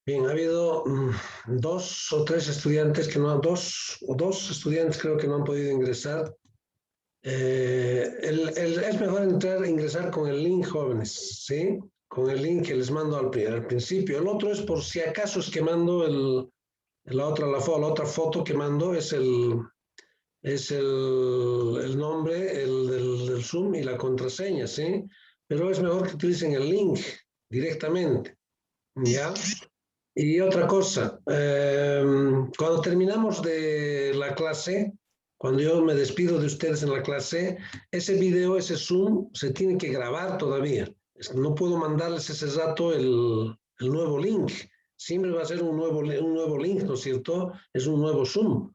Bien, ha habido dos o tres estudiantes que no, dos estudiantes creo que no han podido ingresar. Es mejor ingresar con el link, jóvenes, ¿sí? Con el link que les mando al principio. El otro es por si acaso es que mando la otra foto que mando es el nombre del Zoom y la contraseña, ¿sí? Pero es mejor que utilicen el link directamente, ¿ya? Y otra cosa, cuando terminamos de la clase, cuando yo me despido de ustedes en la clase, ese video, ese Zoom, se tiene que grabar todavía. No puedo mandarles ese rato el nuevo link. Siempre va a ser un nuevo link, ¿no es cierto? Es un nuevo Zoom.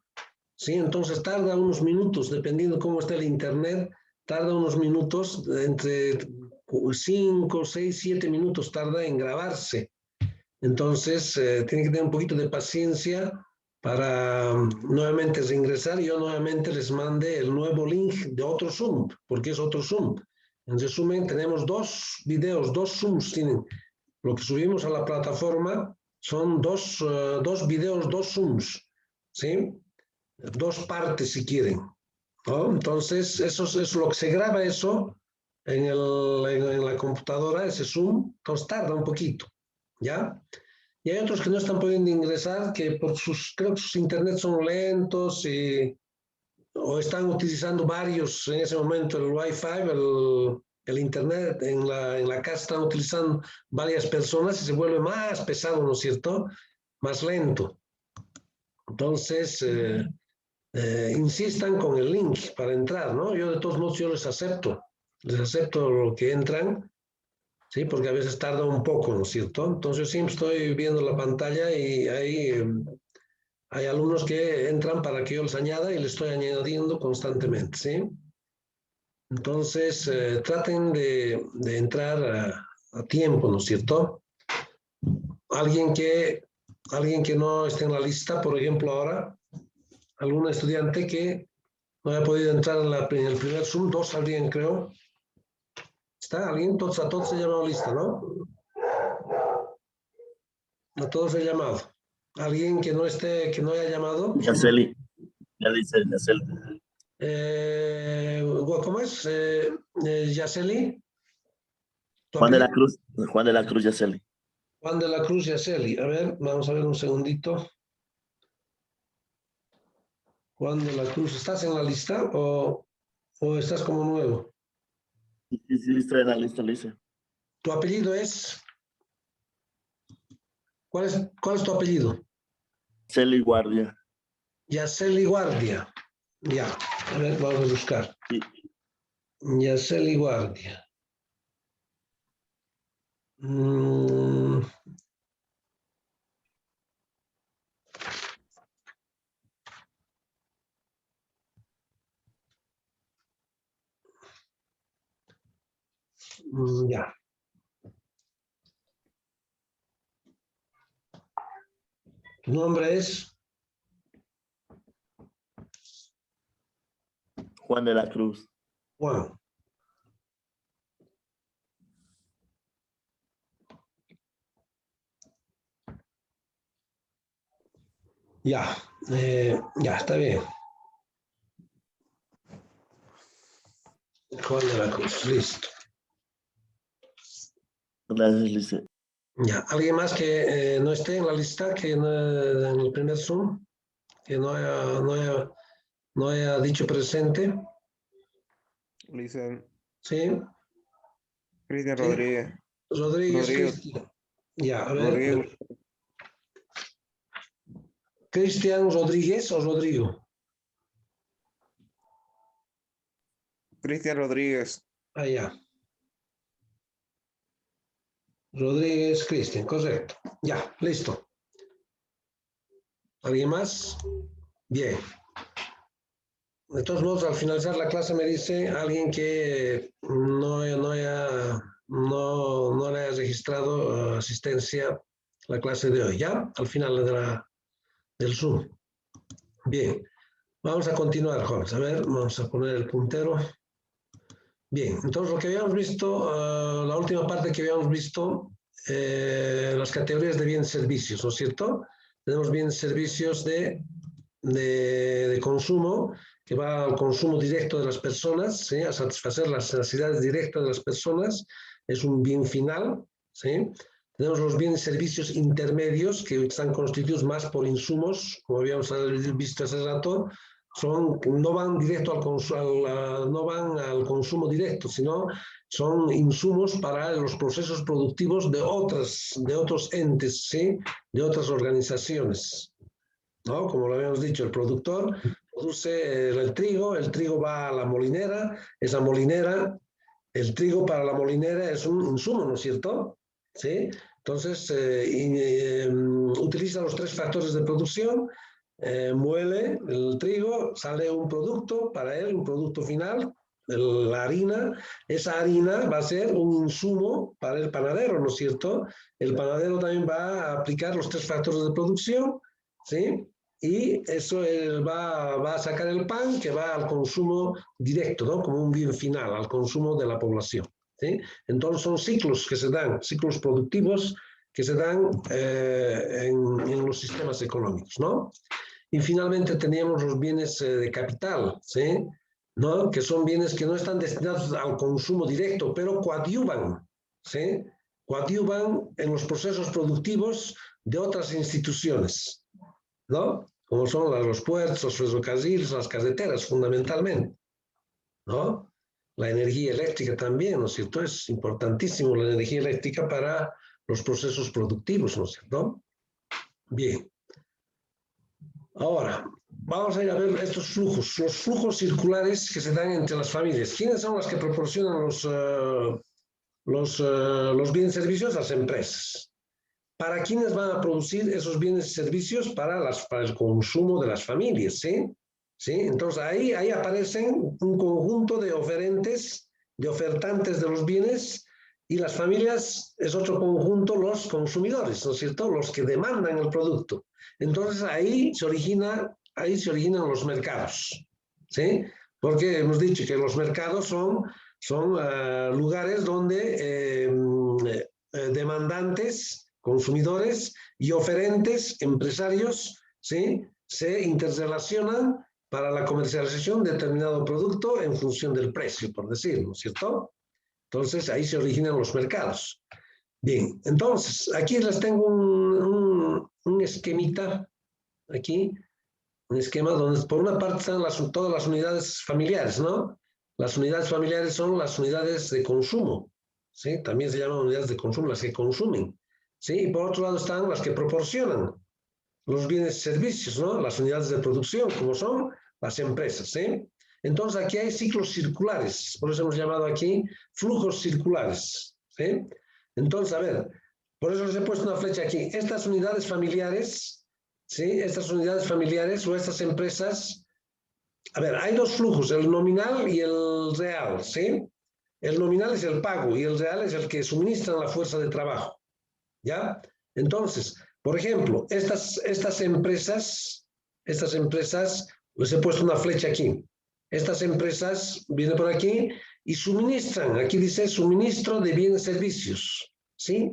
¿Sí? Entonces tarda unos minutos, dependiendo cómo está el internet, tarda unos minutos, entre 5, 6, 7 minutos tarda en grabarse. Entonces, tiene que tener un poquito de paciencia para nuevamente reingresar y yo nuevamente les mande el nuevo link de otro Zoom, porque es otro Zoom. En resumen, tenemos dos videos, dos Zooms tienen. Lo que subimos a la plataforma son dos videos, dos Zooms, ¿sí? Dos partes si quieren, ¿no? Entonces, eso es lo que se graba eso en la computadora, ese Zoom, entonces tarda un poquito, ¿ya? Y hay otros que no están pudiendo ingresar, que creo que sus internet son lentos o están utilizando varios en ese momento el Wi-Fi, el internet en la casa están utilizando varias personas y se vuelve más pesado, ¿no es cierto? Más lento. Entonces, insistan con el link para entrar, ¿no? Yo de todos modos yo les acepto lo que entran, ¿sí? Porque a veces tarda un poco, ¿no es cierto? Entonces yo siempre estoy viendo la pantalla y hay alumnos que entran para que yo les añada y les estoy añadiendo constantemente, ¿sí? Entonces traten de entrar a tiempo, ¿no es cierto? Alguien que no esté en la lista, por ejemplo, ahora, algún estudiante que no haya podido entrar en el primer Zoom, dos habrían, creo. ¿Está alguien? A todos se ha llamado lista, ¿no? A todos he llamado. ¿Alguien que no esté, que no haya llamado? Yaceli, ya dice Yaceli. ¿Cómo es? Yaceli. Juan de la Cruz Yaceli. Juan de la Cruz Yaceli. A ver, vamos a ver un segundito. Juan de la Cruz, ¿estás en la lista o estás como nuevo? Sí, listo, en la lista, lo hice. ¿Tu apellido es? ¿Cuál es tu apellido? Yaceli Guardia. Yaceli Guardia. Ya, a ver, vamos a buscar. Sí. Yaceli Guardia. Ya. ¿Tu nombre es? Juan de la Cruz. Juan. Ya, ya, está bien. Juan de la Cruz, listo. Gracias, Lice. Ya, ¿alguien más que no esté en la lista, que no, en el primer Zoom, que no haya dicho presente? Lice. Sí. Cristian Sí. Rodríguez. Rodríguez, Cristian. Ya, a ver. Rodríguez. ¿Cristian Rodríguez o Rodrigo? Cristian Rodríguez. Ah, ya. Rodríguez, Cristian, correcto. Ya, listo. ¿Alguien más? Bien. De todos modos, al finalizar la clase me dice alguien que no le haya registrado asistencia a la clase de hoy, ¿ya? Al final del Zoom. Bien. Vamos a continuar, jóvenes. A ver, vamos a poner el puntero. Bien, entonces lo que habíamos visto, la última parte que habíamos visto, la las categorías de bienes y servicios, ¿no es cierto? Tenemos bienes y servicios de consumo, que va al consumo directo de las personas, ¿sí? A satisfacer las necesidades directas de las personas, es un bien final, ¿sí? Tenemos los bienes y servicios intermedios, que están constituidos más por insumos, como habíamos visto hace rato, no van directo no van al consumo directo, sino son insumos para los procesos productivos de otros entes, ¿sí? De otras organizaciones, ¿no? Como lo habíamos dicho, el productor produce el trigo va a la molinera, esa molinera, el trigo para la molinera es un insumo, ¿no es cierto? ¿Sí? Entonces, utiliza los 3 factores de producción, muele el trigo, sale un producto para él, un producto final, la harina. Esa harina va a ser un insumo para el panadero, ¿no es cierto? El panadero también va a aplicar los 3 factores de producción, ¿sí? Y eso va a sacar el pan que va al consumo directo, ¿no? Como un bien final, al consumo de la población, ¿sí? Entonces son ciclos que se dan, ciclos productivos que se dan en los sistemas económicos, ¿no? Y finalmente teníamos los bienes de capital, ¿sí? ¿No? Que son bienes que no están destinados al consumo directo, pero coadyuvan, ¿sí? Coadyuvan en los procesos productivos de otras instituciones, ¿no? Como son los puertos, los ferrocarriles, las carreteras, fundamentalmente, ¿no? La energía eléctrica también, ¿no es cierto? Es importantísimo la energía eléctrica para los procesos productivos, ¿no es cierto? Bien. Ahora, vamos a ir a ver estos flujos, los flujos circulares que se dan entre las familias. ¿Quiénes son las que proporcionan los bienes y servicios? Las empresas. ¿Para quiénes van a producir esos bienes y servicios? Para el consumo de las familias, ¿sí? ¿Sí? Entonces ahí aparecen un conjunto de oferentes, de ofertantes de los bienes, y las familias es otro conjunto, los consumidores, ¿no es cierto? Los que demandan el producto. Entonces ahí se originan los mercados, ¿sí? Porque hemos dicho que los mercados son lugares donde demandantes, consumidores y oferentes, empresarios, ¿sí? Se interrelacionan para la comercialización de determinado producto en función del precio, por decirlo, ¿cierto? Entonces ahí se originan los mercados. Bien, entonces aquí les tengo un esquemita, aquí, un esquema donde por una parte están todas las unidades familiares, ¿no? Las unidades familiares son las unidades de consumo, ¿sí? También se llaman unidades de consumo, las que consumen, ¿sí? Y por otro lado están las que proporcionan los bienes y servicios, ¿no? Las unidades de producción, como son las empresas, ¿sí? Entonces aquí hay ciclos circulares, por eso hemos llamado aquí flujos circulares, ¿sí? Entonces, a ver, por eso les he puesto una flecha aquí. Estas unidades familiares, ¿sí? Estas unidades familiares o estas empresas, a ver, hay 2 flujos, el nominal y el real, ¿sí? El nominal es el pago y el real es el que suministra la fuerza de trabajo, ¿ya? Entonces, por ejemplo, estas empresas, les he puesto una flecha aquí. Estas empresas vienen por aquí y suministran, aquí dice suministro de bienes y servicios, ¿sí?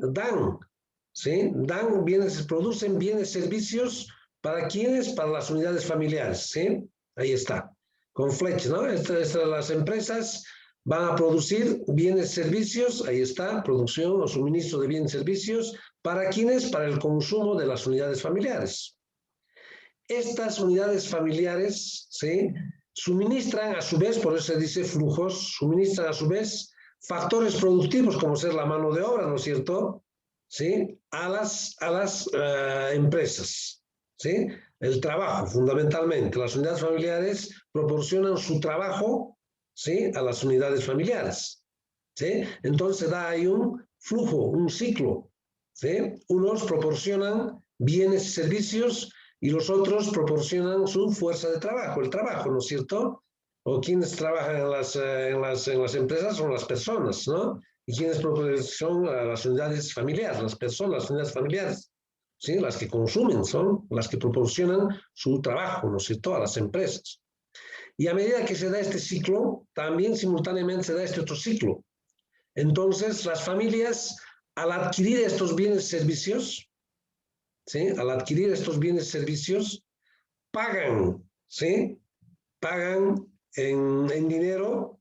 ¿Sí? Dan bienes, producen bienes y servicios para quienes, para las unidades familiares, ¿sí? Ahí está, con flechas, ¿no? Las empresas van a producir bienes y servicios, ahí está, producción o suministro de bienes y servicios, ¿para quiénes? Para el consumo de las unidades familiares. Estas unidades familiares, ¿sí? Suministran a su vez, por eso se dice flujos, suministran a su vez factores productivos como ser la mano de obra, ¿no es cierto? ¿Sí? A las empresas, ¿sí? El trabajo, fundamentalmente. Las unidades familiares proporcionan su trabajo, ¿sí? A las unidades familiares, ¿sí? Entonces da ahí un flujo, un ciclo, ¿sí? Unos proporcionan bienes y servicios y los otros proporcionan su fuerza de trabajo, el trabajo, ¿no es cierto? O quienes trabajan en las empresas son las personas, ¿no? Y quienes son las unidades familiares, las personas, las unidades familiares, ¿sí? Las que consumen son las que proporcionan su trabajo, ¿no es cierto? A las empresas. Y a medida que se da este ciclo, también simultáneamente se da este otro ciclo. Entonces, las familias al adquirir estos bienes y servicios, ¿sí? Al adquirir estos bienes y servicios, pagan, ¿sí? Pagan en dinero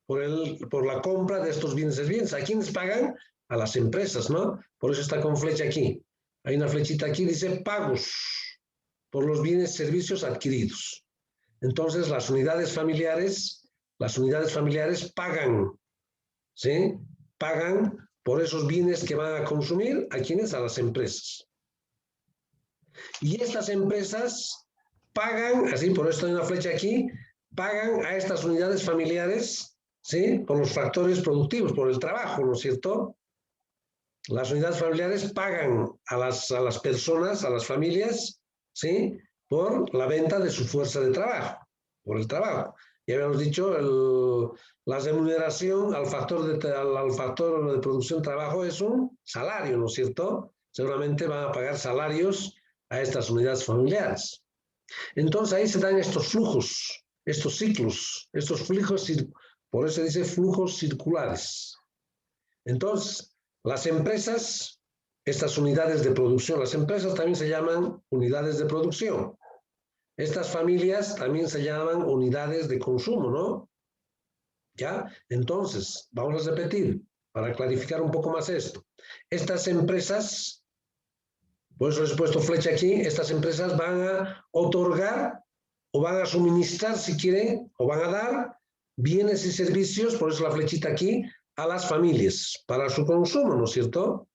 por la compra de estos bienes y servicios. ¿A quiénes pagan? A las empresas, ¿no? Por eso está con flecha aquí. Hay una flechita aquí, dice pagos por los bienes y servicios adquiridos. Entonces, las unidades familiares pagan, ¿sí? Pagan por esos bienes que van a consumir, ¿a quiénes? A las empresas. Y estas empresas pagan, así por esto hay una flecha aquí, pagan a estas unidades familiares, ¿sí? Por los factores productivos, por el trabajo, ¿no es cierto? Las unidades familiares pagan a las personas, a las familias, ¿sí? Por la venta de su fuerza de trabajo, por el trabajo. Ya habíamos dicho, la remuneración al factor de producción trabajo es un salario, ¿no es cierto? Seguramente van a pagar salarios a estas unidades familiares. Entonces ahí se dan estos flujos, estos ciclos, estos flujos, por eso se dice flujos circulares. Entonces, las empresas, estas unidades de producción, las empresas también se llaman unidades de producción. Estas familias también se llaman unidades de consumo, ¿no? ¿Ya? Entonces, vamos a repetir para clarificar un poco más esto. Estas empresas, por eso les he puesto flecha aquí, estas empresas van a otorgar o van a suministrar, si quieren, o van a dar bienes y servicios, por eso la flechita aquí, a las familias para su consumo, ¿no es cierto?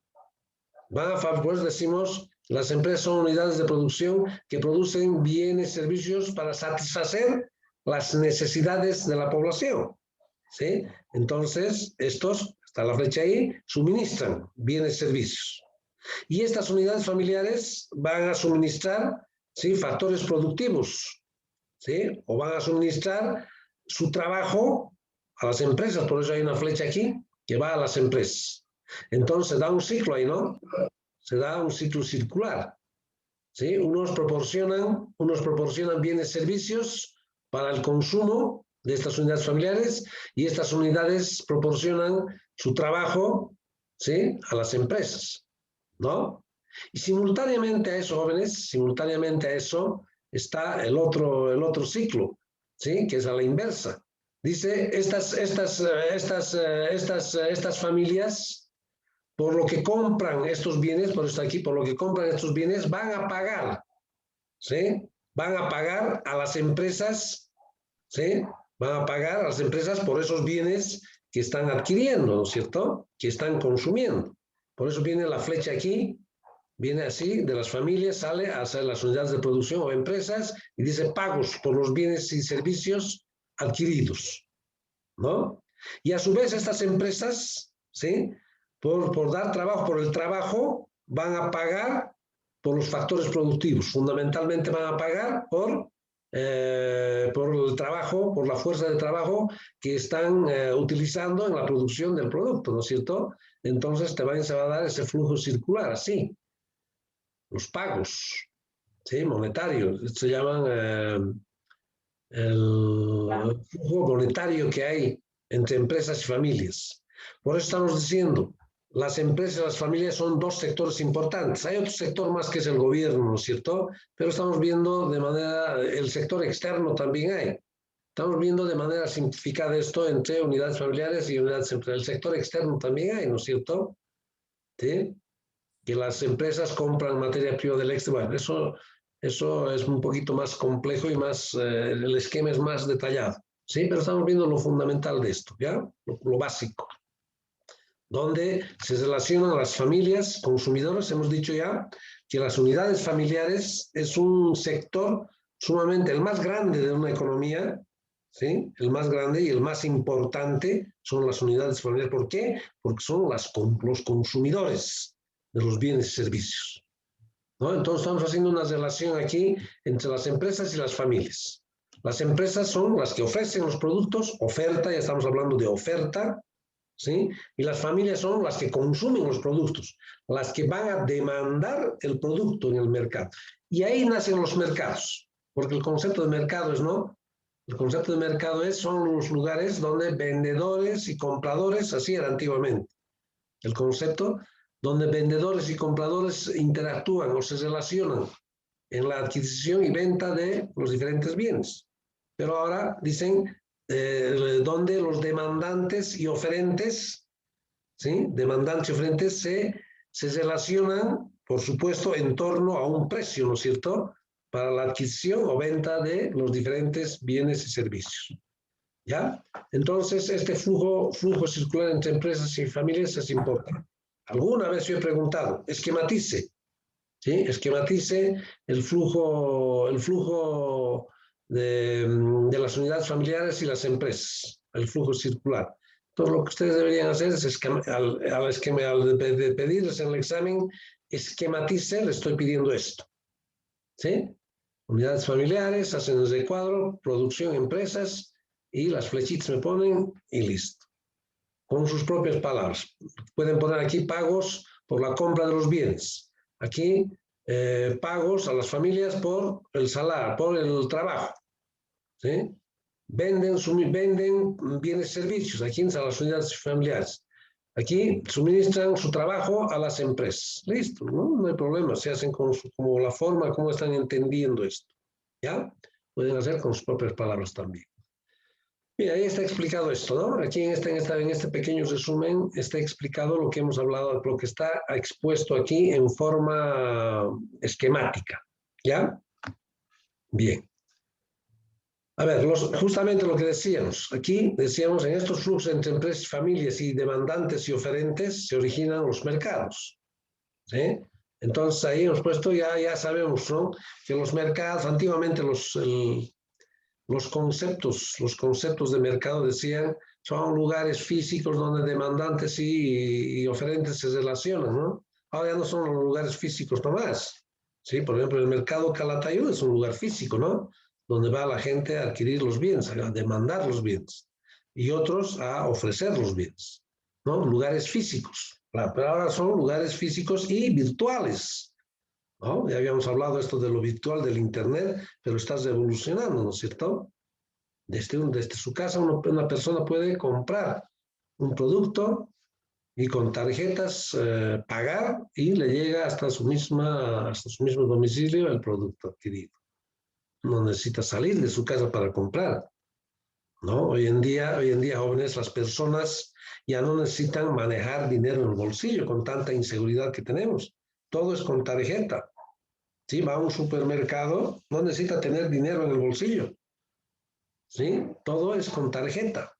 Pues decimos, las empresas son unidades de producción que producen bienes y servicios para satisfacer las necesidades de la población, ¿sí? Entonces, estos, está la flecha ahí, suministran bienes y servicios. Y estas unidades familiares van a suministrar, ¿sí? Factores productivos, ¿sí? O van a suministrar su trabajo a las empresas, por eso hay una flecha aquí que va a las empresas. Entonces da un ciclo ahí, ¿no? Se da un ciclo circular, ¿sí? Unos proporcionan bienes y servicios para el consumo de estas unidades familiares y estas unidades proporcionan su trabajo, ¿sí? A las empresas, ¿no? Y simultáneamente a eso, jóvenes, simultáneamente a eso está el otro ciclo, ¿sí? Que es a la inversa. Dice, estas familias, por lo que compran estos bienes, por esto aquí, por lo que compran estos bienes, van a pagar, ¿sí? Van a pagar a las empresas, ¿sí? Van a pagar a las empresas por esos bienes que están adquiriendo, ¿no es cierto? Que están consumiendo. Por eso viene la flecha aquí, viene así, de las familias, sale hacia las unidades de producción o empresas y dice pagos por los bienes y servicios adquiridos, ¿no? Y a su vez estas empresas, ¿sí? Por dar trabajo, por el trabajo, van a pagar por los factores productivos. Fundamentalmente van a pagar por el trabajo, por la fuerza de trabajo que están utilizando en la producción del producto, ¿no es cierto? Entonces se va a dar ese flujo circular, así. Los pagos, ¿sí? Monetarios, se llaman el flujo monetario que hay entre empresas y familias. Por eso estamos diciendo, las empresas y las familias son dos sectores importantes. Hay otro sector más que es el gobierno, ¿no es cierto? Pero estamos viendo el sector externo también hay. Estamos viendo de manera simplificada esto entre unidades familiares y unidades empresariales. El sector externo también hay, ¿no es cierto? ¿Sí? Que las empresas compran materia prima del exterior. Bueno, eso es un poquito más complejo y más, el esquema es más detallado. Sí, pero estamos viendo lo fundamental de esto, ¿ya? Lo básico. Donde se relacionan las familias, consumidores, hemos dicho ya que las unidades familiares es un sector sumamente el más grande de una economía, ¿sí? El más grande y el más importante son las unidades familiares. ¿Por qué? Porque son los consumidores de los bienes y servicios, ¿no? Entonces estamos haciendo una relación aquí entre las empresas y las familias. Las empresas son las que ofrecen los productos, oferta, ya estamos hablando de oferta, ¿sí? Y las familias son las que consumen los productos, las que van a demandar el producto en el mercado. Y ahí nacen los mercados, porque el concepto de mercado es, ¿no? El concepto de mercado son los lugares donde vendedores y compradores, así era antiguamente. El concepto donde vendedores y compradores interactúan o se relacionan en la adquisición y venta de los diferentes bienes. Pero ahora dicen donde los demandantes y oferentes, ¿sí? Demandantes y oferentes se relacionan, por supuesto, en torno a un precio, ¿no es cierto?, para la adquisición o venta de los diferentes bienes y servicios. ¿Ya? Entonces, este flujo circular entre empresas y familias es importante. Alguna vez yo he preguntado, esquematice, ¿sí? Esquematice el flujo de las unidades familiares y las empresas, el flujo circular. Entonces, lo que ustedes deberían hacer es, al pedirles en el examen, esquematice, le estoy pidiendo esto, ¿sí? Unidades familiares, hacen el recuadro, producción, empresas, y las flechitas me ponen y listo. Con sus propias palabras. Pueden poner aquí pagos por la compra de los bienes. Aquí pagos a las familias por el salario, por el trabajo. ¿Sí? Venden bienes y servicios. Aquí a las unidades familiares. Aquí suministran su trabajo a las empresas. Listo, no hay problema. Se hacen como la forma como están entendiendo esto. ¿Ya? Pueden hacer con sus propias palabras también. Mira, ahí está explicado esto, ¿no? Aquí en este pequeño resumen está explicado lo que hemos hablado, lo que está expuesto aquí en forma esquemática, ¿ya? Bien. A ver, justamente lo que decíamos, aquí decíamos, en estos flujos entre empresas, familias y demandantes y oferentes se originan los mercados, ¿sí? Entonces ahí hemos puesto, ya sabemos, ¿no?, que los mercados, antiguamente los conceptos de mercado decían, son lugares físicos donde demandantes y oferentes se relacionan, ¿no? Ahora ya no son los lugares físicos nomás, ¿sí? Por ejemplo, el mercado Calatayud es un lugar físico, ¿no?, donde va la gente a adquirir los bienes, a demandar los bienes, y otros a ofrecer los bienes, ¿no? Lugares físicos, claro, pero ahora son lugares físicos y virtuales, ¿no? Ya habíamos hablado esto de lo virtual, del Internet, pero está revolucionando, ¿no es cierto? Desde su casa una persona puede comprar un producto y con tarjetas pagar y le llega hasta su mismo domicilio el producto adquirido. No necesita salir de su casa para comprar, ¿no? Hoy en día, jóvenes, las personas ya no necesitan manejar dinero en el bolsillo con tanta inseguridad que tenemos. Todo es con tarjeta. Si va a un supermercado, no necesita tener dinero en el bolsillo. ¿Sí? Todo es con tarjeta.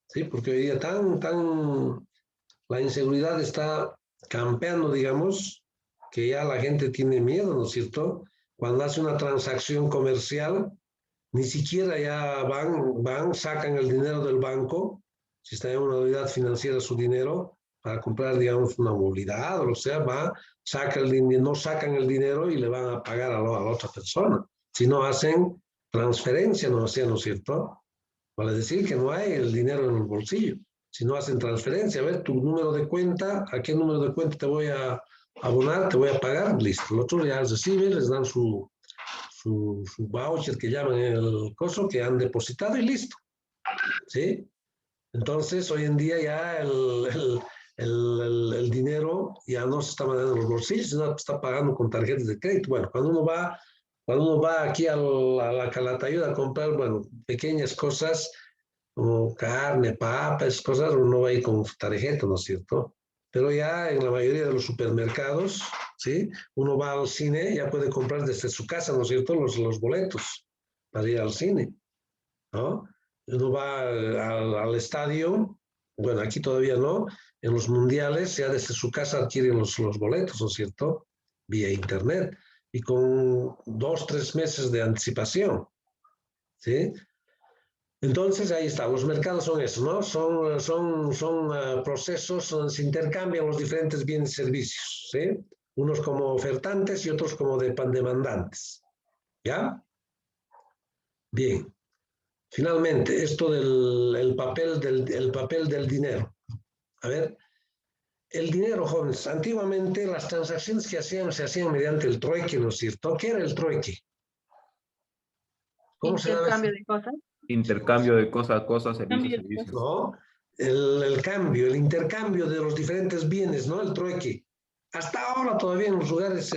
¿Sí? Porque hoy día la inseguridad está campeando, digamos, que ya la gente tiene miedo, ¿no es cierto? Cuando hace una transacción comercial, ni siquiera ya sacan el dinero del banco, si está en una unidad financiera su dinero, para comprar, digamos, una movilidad o lo que sea, no sacan el dinero y le van a pagar a la otra persona, sino hacen transferencia, ¿no es cierto? Vale decir que no hay el dinero en el bolsillo, sino hacen transferencia. A ver, tu número de cuenta, ¿a qué número de cuenta te voy a abonar? Te voy a pagar, listo. Los otros ya reciben, les dan su voucher que llaman el coso que han depositado y listo. ¿Sí? Entonces, hoy en día ya el dinero ya no se está mandando en los bolsillos, sino que está pagando con tarjetas de crédito. Bueno, cuando uno va aquí a la Calatayud a comprar, bueno, pequeñas cosas como carne, papas, cosas, uno va a ir con tarjeta, ¿no es cierto? Pero ya en la mayoría de los supermercados, ¿sí?, uno va al cine, ya puede comprar desde su casa, ¿no es cierto?, los boletos para ir al cine, ¿no? Uno va al estadio, bueno, aquí todavía no, en los mundiales ya desde su casa adquieren los boletos, ¿no es cierto?, vía internet, y con 2, 3 meses de anticipación, ¿sí? Entonces, ahí está, los mercados son eso, ¿no? Son procesos donde se intercambian los diferentes bienes y servicios, ¿sí? Unos como ofertantes y otros como demandantes, ¿ya? Bien. Finalmente, esto del papel del dinero. A ver, el dinero, jóvenes, antiguamente las transacciones que se hacían mediante el trueque, ¿no es cierto? ¿Qué era el trueque? ¿Cómo se llama? Intercambio de cosas. Intercambio de cosas, servicios, Cambio de servicios. ¿No? el cambio, el intercambio de los diferentes bienes, ¿no? El trueque. Hasta ahora todavía en los lugares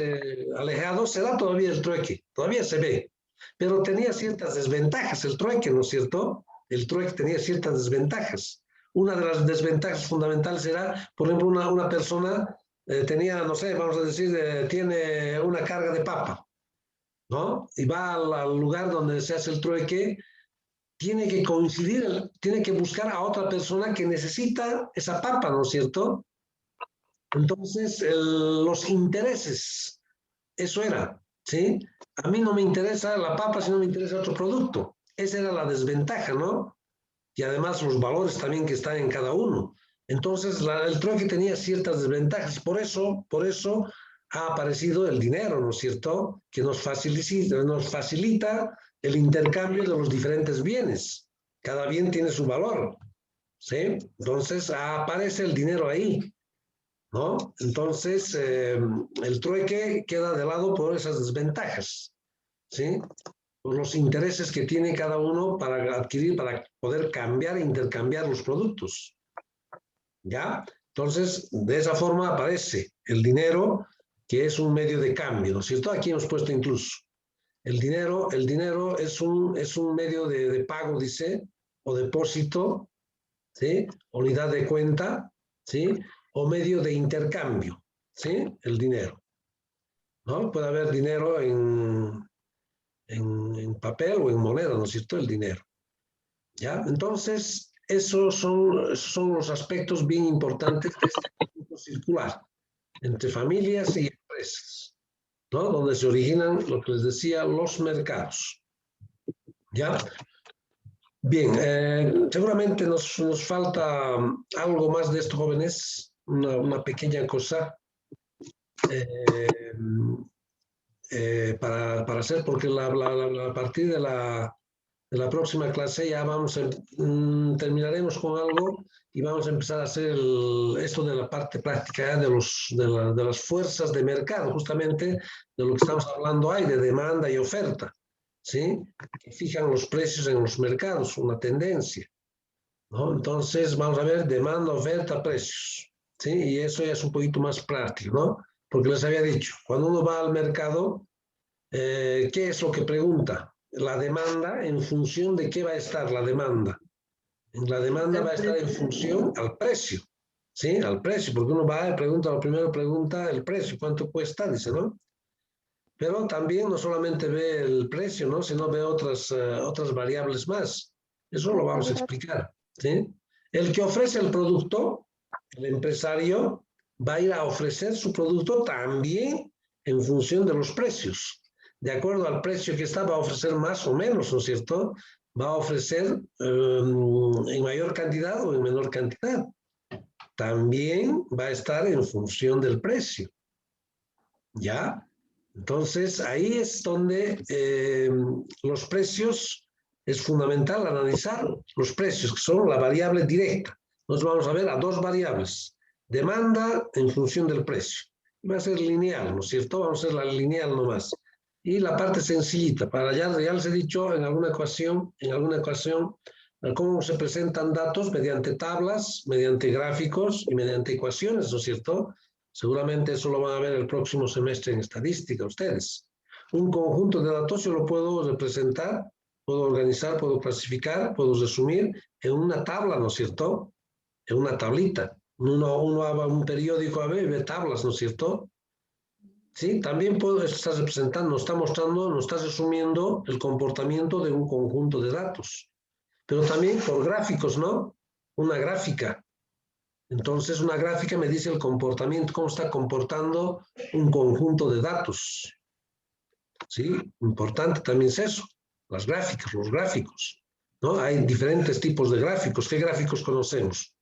alejados se da todavía el trueque, todavía se ve, pero tenía ciertas desventajas el trueque, ¿no es cierto? El trueque tenía ciertas desventajas. Una de las desventajas fundamentales era, por ejemplo, una persona tenía, no sé, vamos a decir, tiene una carga de papa, ¿no? Y va al lugar donde se hace el trueque, tiene que coincidir, tiene que buscar a otra persona que necesita esa papa, ¿no es cierto? Entonces, los intereses, eso era, ¿sí? A mí no me interesa la papa, sino me interesa otro producto. Esa era la desventaja, ¿no? Y además los valores también que están en cada uno. Entonces, el trueque tenía ciertas desventajas. Por eso ha aparecido el dinero, ¿no es cierto? Que nos facilita el intercambio de los diferentes bienes. Cada bien tiene su valor, ¿sí? Entonces, aparece el dinero ahí, ¿no? Entonces, el trueque queda de lado por esas desventajas, ¿sí? Por los intereses que tiene cada uno para adquirir, para poder cambiar e intercambiar los productos, ¿ya? Entonces, de esa forma aparece el dinero, que es un medio de cambio, ¿no es cierto? Aquí hemos puesto incluso. El dinero es un medio de pago, dice, o depósito, ¿sí? Unidad de cuenta, ¿sí? O medio de intercambio, ¿sí? El dinero, ¿no? Puede haber dinero en papel o en moneda, ¿no es cierto? El dinero, ¿ya? Entonces, esos son los aspectos bien importantes de este círculo circular entre familias y empresas, ¿no? Donde se originan, lo que les decía, los mercados, ¿ya? Bien, seguramente nos falta algo más de esto, jóvenes, una pequeña cosa para hacer, porque a partir de la próxima clase ya terminaremos con algo y vamos a empezar a hacer esto de la parte práctica de las fuerzas de mercado, justamente de lo que estamos hablando ahí, de demanda y oferta, ¿sí? Que fijan los precios en los mercados, una tendencia, ¿no? Entonces vamos a ver demanda, oferta, precios, ¿sí? Y eso ya es un poquito más práctico, ¿no? Porque les había dicho, cuando uno va al mercado, ¿qué es lo que pregunta? La demanda, ¿en función de qué va a estar la demanda? La demanda va a estar en función al precio, ¿sí? Al precio, porque uno va y pregunta, lo primero pregunta el precio, ¿cuánto cuesta? Dice, ¿no? Pero también no solamente ve el precio, ¿no? Sino ve otras variables más. Eso lo vamos a explicar, ¿sí? El que ofrece el producto, el empresario, va a ir a ofrecer su producto también en función de los precios. De acuerdo al precio que está, va a ofrecer más o menos, ¿no es cierto? Va a ofrecer en mayor cantidad o en menor cantidad. También va a estar en función del precio, ¿ya? Entonces, ahí es donde los precios, es fundamental analizar los precios, que son la variable directa. Nos vamos a ver a dos variables, demanda en función del precio. Va a ser lineal, ¿no es cierto? Vamos a hacer la lineal nomás. Y la parte sencillita, para ya les he dicho en alguna ocasión, cómo se presentan datos mediante tablas, mediante gráficos y mediante ecuaciones, ¿no es cierto? Seguramente eso lo van a ver el próximo semestre en estadística ustedes. Un conjunto de datos yo lo puedo representar, puedo organizar, puedo clasificar, puedo resumir en una tabla, ¿no es cierto? En una tablita. Uno va a un periódico a ver y ve tablas, ¿no es cierto? Sí, también puedo estar representando, nos está mostrando, nos está resumiendo el comportamiento de un conjunto de datos. Pero también por gráficos, ¿no? Una gráfica. Entonces, una gráfica me dice el comportamiento, cómo está comportando un conjunto de datos. ¿Sí? Importante también es eso, las gráficas, los gráficos, ¿no? Hay diferentes tipos de gráficos. ¿Qué gráficos conocemos?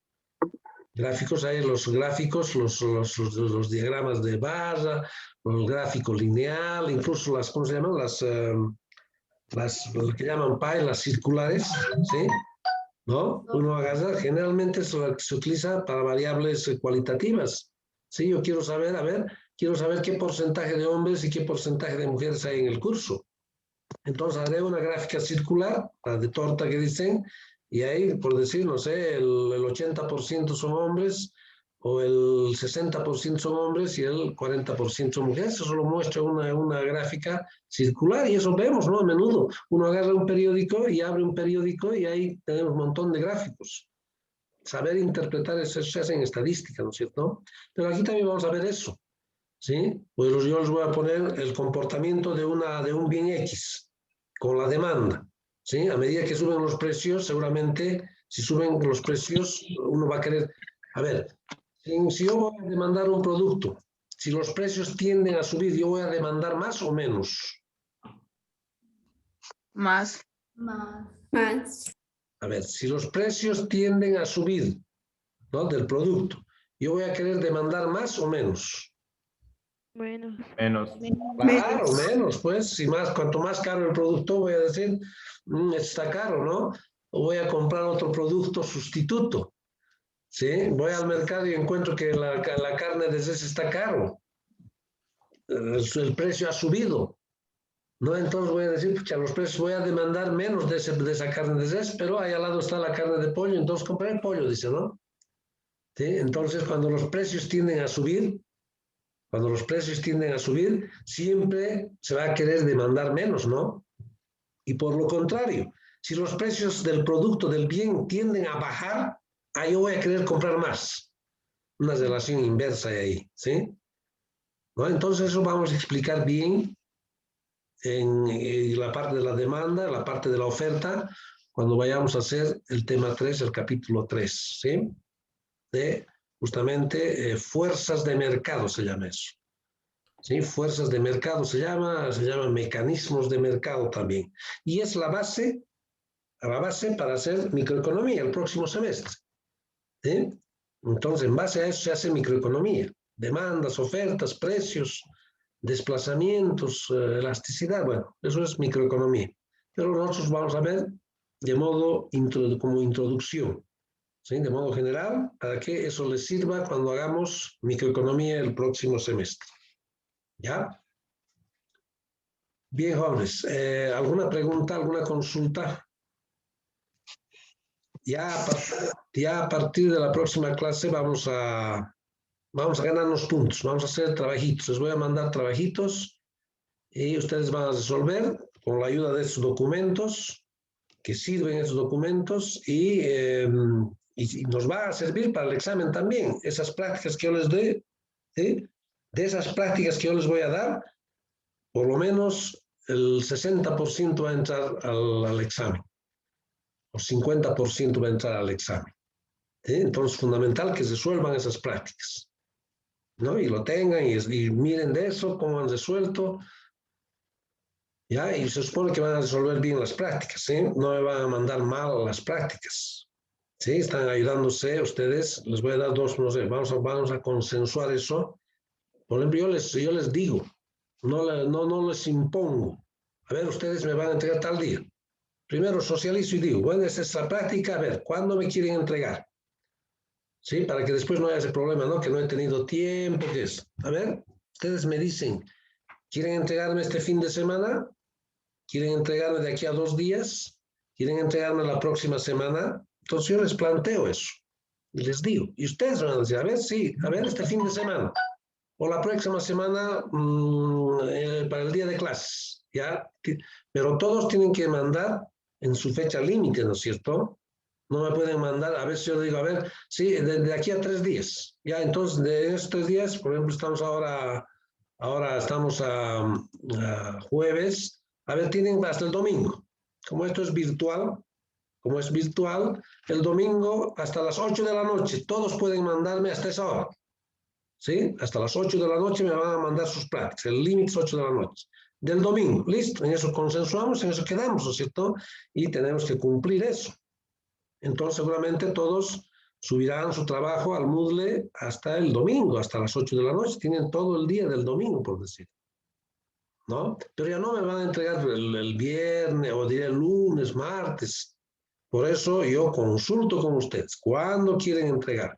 Gráficos, hay los gráficos, los diagramas de barra, los gráficos lineal, incluso las, ¿cómo se llaman? Lo que llaman pie, las circulares, ¿sí? ¿No? Uno agarra, generalmente se utiliza para variables cualitativas. Sí, yo quiero saber, quiero saber qué porcentaje de hombres y qué porcentaje de mujeres hay en el curso. Entonces haré una gráfica circular, la de torta que dicen, y ahí, por decir, no sé, el 80% son hombres, o el 60% son hombres y el 40% son mujeres. Eso lo muestra una gráfica circular y eso vemos, ¿no? A menudo uno agarra un periódico y abre un periódico y ahí tenemos un montón de gráficos. Saber interpretar eso se hace en estadística, ¿no es cierto? Pero aquí también vamos a ver eso, ¿sí? Pues yo les voy a poner el comportamiento de un bien X con la demanda, ¿sí? A medida que suben los precios, seguramente, si suben los precios, uno va a querer... A ver, si yo voy a demandar un producto, si los precios tienden a subir, ¿yo voy a demandar más o menos? Más. Más. A ver, si los precios tienden a subir, ¿no? Del producto, ¿yo voy a querer demandar más o menos? Menos. Claro, menos, pues. Si más, cuanto más caro el producto, voy a decir, está caro, ¿no? O voy a comprar otro producto sustituto. ¿Sí? Voy al mercado y encuentro que la carne de res está caro. El precio ha subido. ¿No? Entonces voy a decir, pucha, los precios voy a demandar menos de esa carne de res, pero ahí al lado está la carne de pollo, entonces compraré pollo, dice, ¿no? ¿Sí? Entonces, cuando los precios tienden a subir, siempre se va a querer demandar menos, ¿no? Y por lo contrario, si los precios del producto, del bien, tienden a bajar, ahí yo voy a querer comprar más. Una relación inversa ahí, ¿sí? ¿No? Entonces eso vamos a explicar bien en la parte de la demanda, la parte de la oferta, cuando vayamos a hacer el tema 3, el capítulo 3, ¿sí? De justamente fuerzas de mercado se llama eso. ¿Sí? Fuerzas de mercado se llama mecanismos de mercado también. Y es la base para hacer microeconomía el próximo semestre. ¿Sí? Entonces, en base a eso se hace microeconomía. Demandas, ofertas, precios, desplazamientos, elasticidad. Bueno, eso es microeconomía. Pero nosotros vamos a ver de modo como introducción, ¿sí? De modo general, para que eso les sirva cuando hagamos microeconomía el próximo semestre. ¿Ya? Bien, jóvenes, ¿alguna pregunta, alguna consulta? Ya a partir de la próxima clase vamos a ganarnos puntos, vamos a hacer trabajitos. Les voy a mandar trabajitos y ustedes van a resolver con la ayuda de estos documentos, que sirven estos documentos y nos va a servir para el examen también. Esas prácticas que yo les doy, ¿sí? De esas prácticas que yo les voy a dar, por lo menos el 60% va a entrar al examen, o 50% va a entrar al examen. ¿Sí? Entonces es fundamental que resuelvan esas prácticas, ¿no? Y lo tengan y miren de eso, cómo han resuelto, ¿ya? Y se supone que van a resolver bien las prácticas, ¿sí? No me van a mandar mal las prácticas, ¿sí? Están ayudándose ustedes, les voy a dar dos, no sé, vamos a consensuar eso. Por ejemplo, yo les digo, no les impongo. A ver, ustedes me van a entregar tal día. Primero socializo y digo, bueno, esta es la práctica, a ver, ¿cuándo me quieren entregar? ¿Sí? Para que después no haya ese problema, ¿no? Que no he tenido tiempo, ¿qué es? A ver, ustedes me dicen, ¿quieren entregarme este fin de semana? ¿Quieren entregarme de aquí a 2 días? ¿Quieren entregarme la próxima semana? Entonces yo les planteo eso y les digo, y ustedes van a decir, a ver, sí, a ver, este fin de semana. O la próxima semana para el día de clases, ¿ya? Pero todos tienen que mandar en su fecha límite, ¿no es cierto? No me pueden mandar, a veces yo digo, a ver, sí, de aquí a 3 días, ¿ya? Entonces, de estos 3 días, por ejemplo, estamos ahora estamos a jueves, a ver, tienen hasta el domingo. Como esto es virtual, el domingo hasta las 8 de la noche, todos pueden mandarme hasta esa hora. ¿Sí? Hasta las 8 de la noche me van a mandar sus prácticas. El límite es 8 de la noche. Del domingo, listo. En eso consensuamos, en eso quedamos, ¿no es cierto? Y tenemos que cumplir eso. Entonces, seguramente todos subirán su trabajo al Moodle hasta el domingo, hasta las 8 de la noche. Tienen todo el día del domingo, por decir. ¿No? Pero ya no me van a entregar el viernes o el lunes, martes. Por eso yo consulto con ustedes. ¿Cuándo quieren entregar?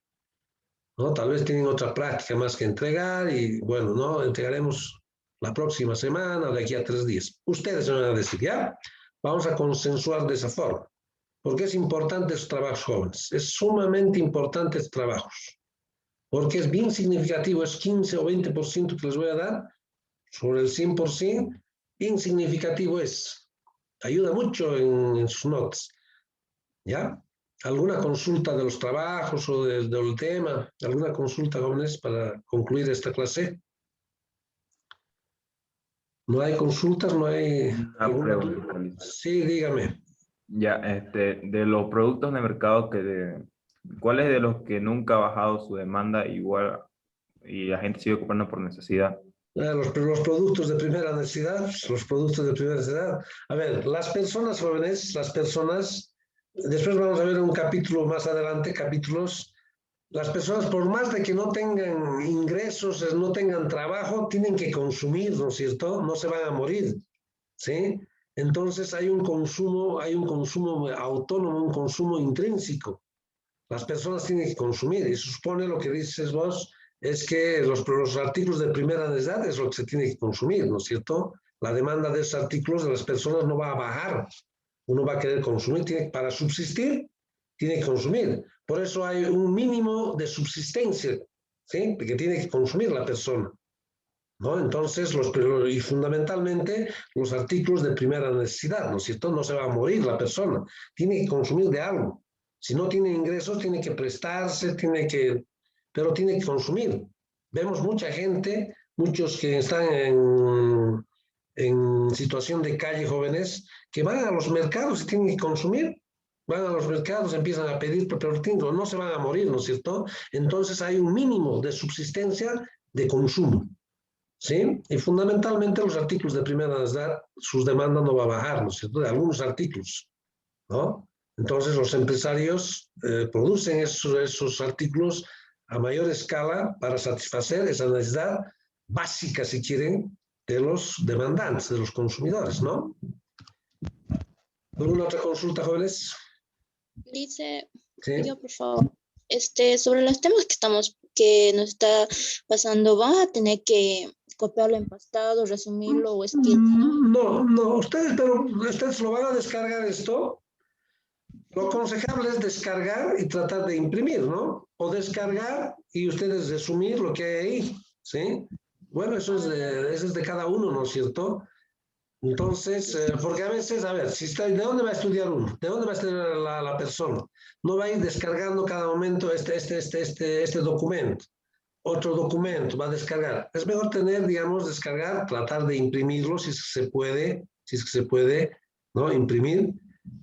¿No? Tal vez tienen otra práctica más que entregar y bueno, ¿no? Entregaremos la próxima semana, de aquí a 3 días. Ustedes me van a decir, ¿ya? Vamos a consensuar de esa forma. ¿Por qué es importante estos trabajos jóvenes? Es sumamente importante estos trabajos, porque es bien significativo, es 15 o 20% que les voy a dar, sobre el 100%, bien significativo es. Ayuda mucho en sus notas, ¿ya? ¿Alguna consulta de los trabajos o del tema? ¿Alguna consulta, jóvenes, para concluir esta clase? ¿No hay consultas? ¿No hay Una alguna duda? pregunta, Carlitos. Sí, dígame. Ya, de los productos de mercado ¿cuáles de los que nunca ha bajado su demanda igual y la gente sigue comprando por necesidad? Los productos de primera necesidad, los productos de primera necesidad. A ver, las personas jóvenes, después vamos a ver un capítulo más adelante, las personas por más de que no tengan ingresos, no tengan trabajo, tienen que consumir, ¿no es cierto? No se van a morir, ¿sí? Entonces hay un consumo autónomo, un consumo intrínseco. Las personas tienen que consumir y se supone lo que dices vos es que los artículos de primera necesidad es lo que se tiene que consumir, ¿no es cierto? La demanda de esos artículos de las personas no va a bajar. Uno va a querer consumir, para subsistir, tiene que consumir. Por eso hay un mínimo de subsistencia, ¿sí? Que tiene que consumir la persona, ¿no? Entonces, y fundamentalmente los artículos de primera necesidad, ¿no es cierto? No se va a morir la persona, tiene que consumir de algo. Si no tiene ingresos, tiene que prestarse, pero tiene que consumir. Vemos mucha gente, muchos que están en situación de calle, jóvenes, que van a los mercados y tienen que consumir. Van a los mercados, empiezan a pedir, pero no se van a morir, ¿no es cierto? Entonces hay un mínimo de subsistencia de consumo, ¿sí? Y fundamentalmente los artículos de primera necesidad, sus demandas no va a bajar, ¿no es cierto? De algunos artículos, ¿no? Entonces los empresarios producen esos artículos a mayor escala para satisfacer esa necesidad básica, si quieren, de los demandantes, de los consumidores, ¿no? ¿Alguna otra consulta, jóvenes? Dice, Sí. yo por favor, sobre los temas que nos está pasando, ¿van a tener que copiarlo en pastado, resumirlo o escribirlo? No, ustedes lo van a descargar esto. Lo aconsejable es descargar y tratar de imprimir, ¿no? O descargar y ustedes resumir lo que hay ahí, ¿sí? Bueno, eso es de cada uno, ¿no es cierto? Entonces, porque a veces, a ver, ¿de dónde va a estudiar uno? ¿De dónde va a estudiar la persona? No va a ir descargando cada momento este documento. Otro documento va a descargar. Es mejor descargar, tratar de imprimirlo si es que se puede, ¿no? Imprimir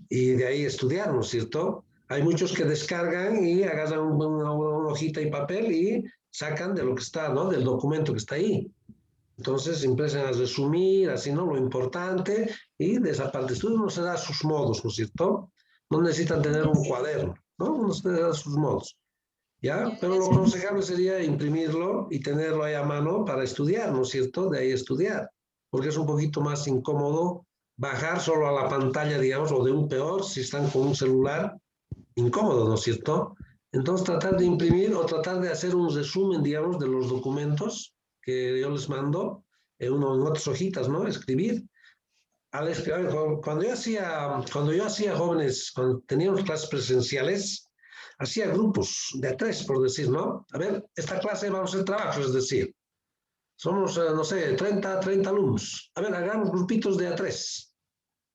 y de ahí estudiar, ¿no es cierto? Hay muchos que descargan y agarran una hojita y papel y sacan de lo que está, ¿no? Del documento que está ahí. Entonces empiezan a resumir, así, ¿no? Lo importante, y de esa parte de estudio uno se da sus modos, ¿no es cierto? No necesitan tener un cuaderno, ¿no? Uno se da sus modos, ¿ya? Pero lo aconsejable sería imprimirlo y tenerlo ahí a mano para estudiar, ¿no es cierto? De ahí estudiar, porque es un poquito más incómodo bajar solo a la pantalla, digamos, o de un peor, si están con un celular, incómodo, ¿no es cierto? Entonces tratar de imprimir o tratar de hacer un resumen, digamos, de los documentos que yo les mando en otras hojitas, ¿no? Escribir. Cuando yo hacía jóvenes, cuando teníamos clases presenciales, hacía grupos de a 3, por decir, ¿no? A ver, esta clase vamos a hacer trabajos, es decir, somos, no sé, 30 alumnos. A ver, hagamos grupitos de a 3,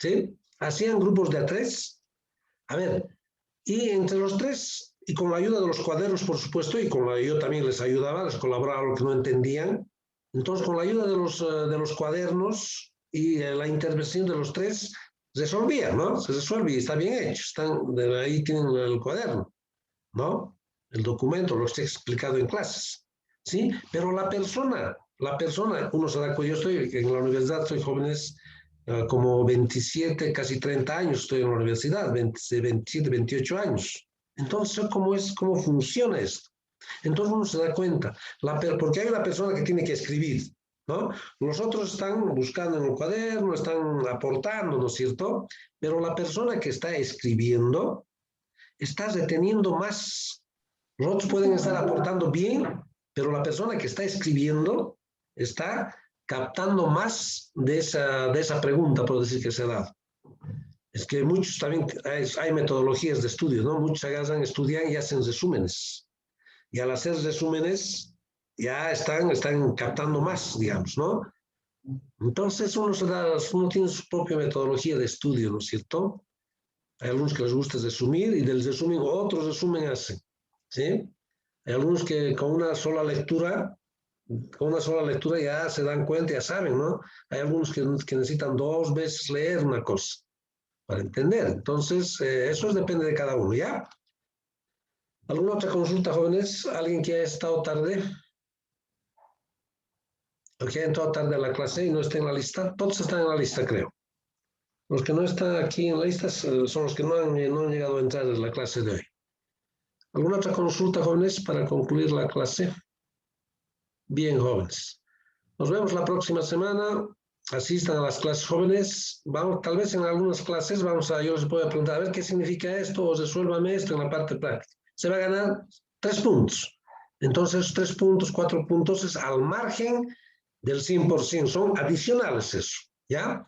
¿sí? Hacían grupos de a 3. A ver, y entre los 3, y con la ayuda de los cuadernos, por supuesto, y yo también les ayudaba, les colaboraba lo que no entendían. Entonces, con la ayuda de los cuadernos y la intervención de los 3, resolvía, ¿no? Se resuelve y está bien hecho. Ahí tienen el cuaderno, ¿no? El documento, lo que he explicado en clases, ¿sí? Pero la persona, uno se da cuenta, yo estoy en la universidad, soy jóvenes como 27, casi 30 años, estoy en la universidad, 27, 28 años. Entonces, ¿cómo funciona esto? Entonces uno se da cuenta, porque hay una persona que tiene que escribir, ¿no? Los otros están buscando en el cuaderno, están aportando, ¿no es cierto? Pero la persona que está escribiendo está reteniendo más. Los otros pueden estar aportando bien, pero la persona que está escribiendo está captando más de esa pregunta, por decir, que se ha dado. Es que muchos también, hay metodologías de estudio, ¿no? Muchos agarran, estudian y hacen resúmenes. Y al hacer resúmenes, ya están captando más, digamos, ¿no? Entonces uno tiene su propia metodología de estudio, ¿no es cierto? Hay algunos que les gusta resumir y del resumen otros resumen hacen, ¿sí? Hay algunos que con una sola lectura ya se dan cuenta, ya saben, ¿no? Hay algunos que necesitan 2 veces leer una cosa para entender. Entonces, eso depende de cada uno, ¿ya? ¿Alguna otra consulta, jóvenes? ¿Alguien que haya estado tarde? ¿O que haya entrado tarde a la clase y no esté en la lista? Todos están en la lista, creo. Los que no están aquí en la lista son los que no han llegado a entrar en la clase de hoy. ¿Alguna otra consulta, jóvenes, para concluir la clase? Bien, jóvenes. Nos vemos la próxima semana. Asistan a las clases, jóvenes. Vamos, tal vez en algunas clases yo les puedo preguntar, a ver qué significa esto, o resuélvame esto en la parte práctica. Se va a ganar 3 puntos. Entonces, 3 puntos, 4 puntos es al margen del 100%, son adicionales eso, ¿ya?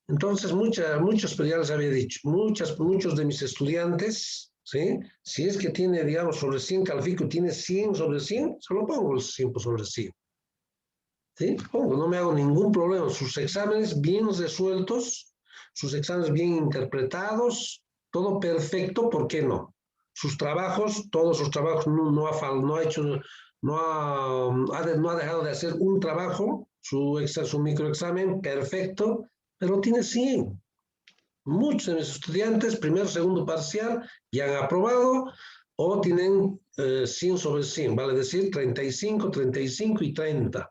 Entonces, pero ya les había dicho, muchos de mis estudiantes, ¿sí? Si es que tiene, digamos, sobre 100 califico, tiene 100 sobre 100, solo pongo el 100 sobre 100. ¿Sí? No me hago ningún problema. Sus exámenes bien resueltos, sus exámenes bien interpretados, todo perfecto, ¿por qué no? Sus trabajos, todos sus trabajos no ha dejado de hacer un trabajo, su microexamen perfecto, pero tiene 100. Muchos de mis estudiantes, primero, segundo parcial, ya han aprobado o tienen 100 sobre 100, vale decir 35, 35 y 30.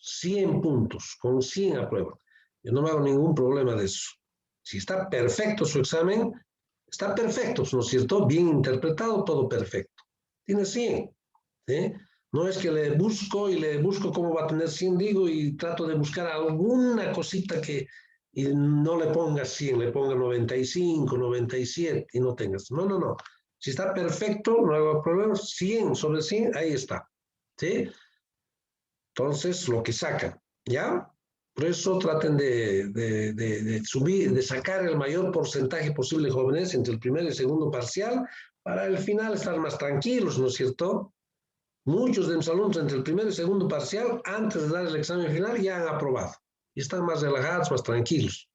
100 puntos, con 100 aprueban. Yo no me hago ningún problema de eso. Si está perfecto su examen, está perfecto, ¿no es cierto? Bien interpretado, todo perfecto. Tiene 100. ¿Sí? No es que le busco cómo va a tener 100, digo, y trato de buscar alguna cosita y no le ponga 100, le ponga 95, 97 y no tengas. No. Si está perfecto, no hago problema. 100 sobre 100, ahí está. ¿Sí? Entonces, lo que sacan, ¿ya? Por eso traten de sacar el mayor porcentaje posible, jóvenes, entre el primer y el segundo parcial, para el final estar más tranquilos, ¿no es cierto? Muchos de mis alumnos entre el primer y el segundo parcial, antes de dar el examen final, ya han aprobado. Y están más relajados, más tranquilos.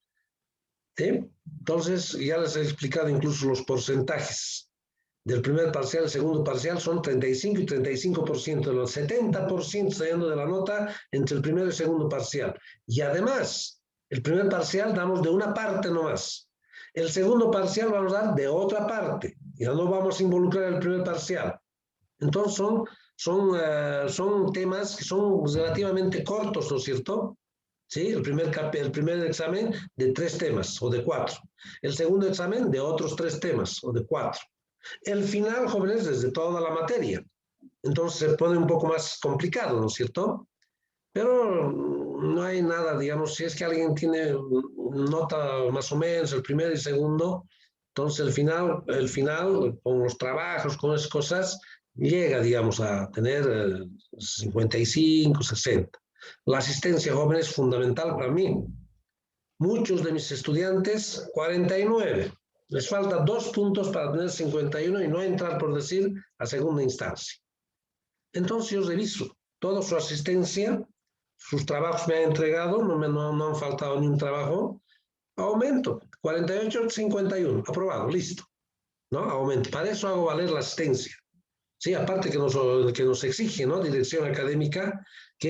¿Sí? Entonces, ya les he explicado incluso los porcentajes. Del primer parcial al segundo parcial son 35 y 35%, de los 70% saliendo de la nota entre el primer y el segundo parcial. Y además, el primer parcial damos de una parte nomás. El segundo parcial vamos a dar de otra parte. Ya no vamos a involucrar el primer parcial. Entonces son temas que son relativamente cortos, ¿no es cierto? ¿Sí? El primer examen de 3 temas o de 4. El segundo examen de otros 3 temas o de 4. El final, jóvenes, desde toda la materia. Entonces se pone un poco más complicado, ¿no es cierto? Pero no hay nada, digamos, si es que alguien tiene nota más o menos, el primero y segundo, entonces el final, con los trabajos, con esas cosas, llega, digamos, a tener 55, 60. La asistencia, jóvenes, es fundamental para mí. Muchos de mis estudiantes, 49. Les falta 2 puntos para tener 51 y no entrar, por decir, a segunda instancia. Entonces yo reviso toda su asistencia, sus trabajos me han entregado, no han faltado ni un trabajo, aumento, 48, 51, aprobado, listo. ¿No? Aumento. Para eso hago valer la asistencia. Sí, aparte que nos exige, ¿no? Dirección académica, que